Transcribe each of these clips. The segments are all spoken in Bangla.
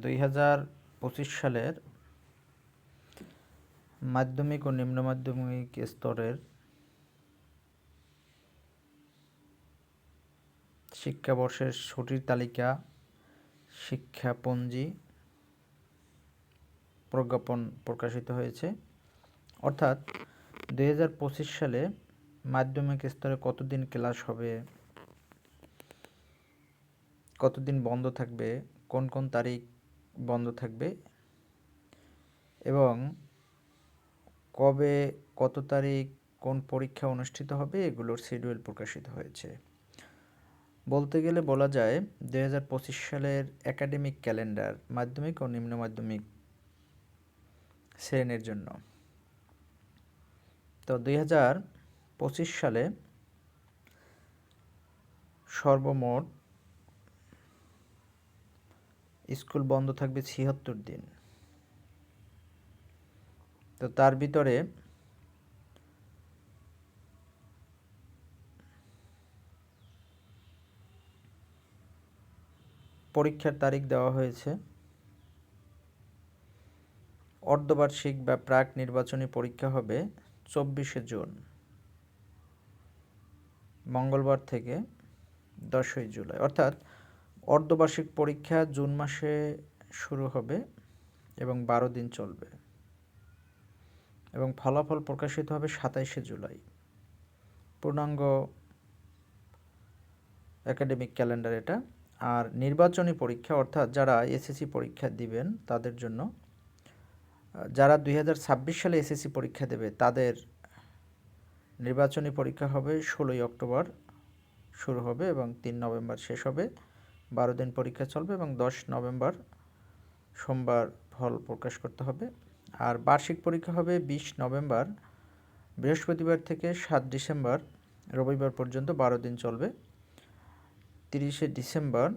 2025 সালের মাধ্যমিক ও নিম্ন মাধ্যমিক স্তরের শিক্ষাবর্ষের ছুটির তালিকা, শিক্ষাপঞ্জি প্রজ্ঞাপন প্রকাশিত হয়েছে। অর্থাৎ 2025 সালে মাধ্যমিক স্তরে কতদিন ক্লাস হবে, কতদিন বন্ধ থাকবে, কোন কোন তারিখ বন্ধ থাকবে এবং কবে কত তারিখ কোন পরীক্ষা অনুষ্ঠিত হবে, এগুলোর শিডিউল প্রকাশিত হয়েছে। বলতে গেলে বলা যায় 2025 সালের একাডেমিক ক্যালেন্ডার মাধ্যমিক ও নিম্ন মাধ্যমিক শ্রেণীর জন্য। তো 2025 সালে সর্বমোট স্কুল বন্ধ থাকবে 76 দিন। তো তার ভিতরে পরীক্ষার তারিখ দেওয়া হয়েছে। অর্ধবার্ষিক বা প্রাক নির্বাচনী পরীক্ষা হবে 24শে জুন মঙ্গলবার থেকে 10ই জুলাই। অর্থাৎ অর্ধবার্ষিক পরীক্ষা জুন মাসে শুরু হবে এবং 12 দিন চলবে এবং ফলাফল প্রকাশিত হবে 27শে জুলাই। পূর্ণাঙ্গ একাডেমিক ক্যালেন্ডার এটা। আর নির্বাচনী পরীক্ষা অর্থাৎ যারা এসএসসি পরীক্ষা দিবেন তাদের জন্য, যারা 2026 সালে এসএসসি পরীক্ষা দেবে তাদের নির্বাচনী পরীক্ষা হবে 16ই অক্টোবর শুরু হবে এবং 3 নভেম্বর শেষ হবে। 12 দিন পরীক্ষা চলবে এবং 10 নভেম্বর সোমবার ফল প্রকাশ করতে হবে। আর বার্ষিক পরীক্ষা হবে 20 নভেম্বর বৃহস্পতিবার থেকে 7 ডিসেম্বর রবিবার পর্যন্ত 12 দিন চলবে। 30শে ডিসেম্বর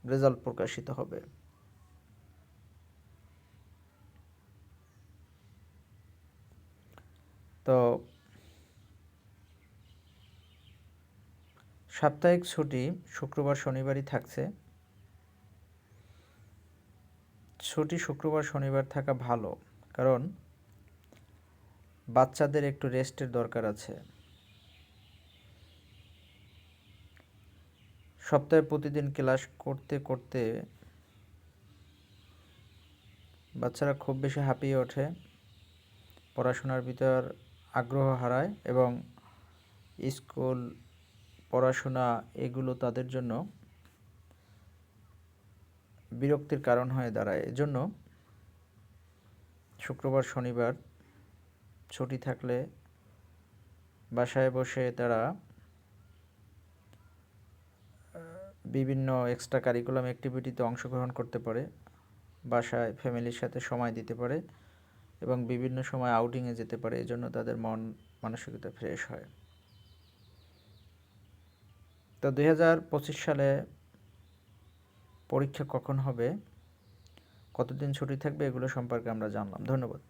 রেজাল্ট প্রকাশিত হবে। তো সাপ্তাহিক ছুটি শুক্রবার শনিবারই থাকছে। ছুটি শুক্রবার শনিবার থাকা ভালো, কারণ বাচ্চাদের একটু রেস্টের দরকার আছে। সপ্তাহে প্রতিদিন ক্লাস করতে করতে বাচ্চারা খুব বেশি হাঁপিয়ে ওঠে, পড়াশোনার ভিতর আগ্রহ হারায় এবং স্কুল পড়াশোনা এগুলো তাদের জন্য বিরক্তির কারণ হয়ে দাঁড়ায়। এজন্য শুক্রবার শনিবার ছুটি থাকলে বাসায় বসে তারা বিভিন্ন এক্সট্রা কারিকুলাম অ্যাক্টিভিটিতে অংশগ্রহণ করতে পারে, বাসায় ফ্যামিলির সাথে সময় দিতে পারে এবং বিভিন্ন সময় আউটিংয়ে যেতে পারে। এজন্য তাদের মন মানসিকতা ফ্রেশ হয়। তো 2025 সালে পরীক্ষা কখন হবে, কতদিন ছুটি থাকবে, এগুলো সম্পর্কে আমরা জানলাম। ধন্যবাদ।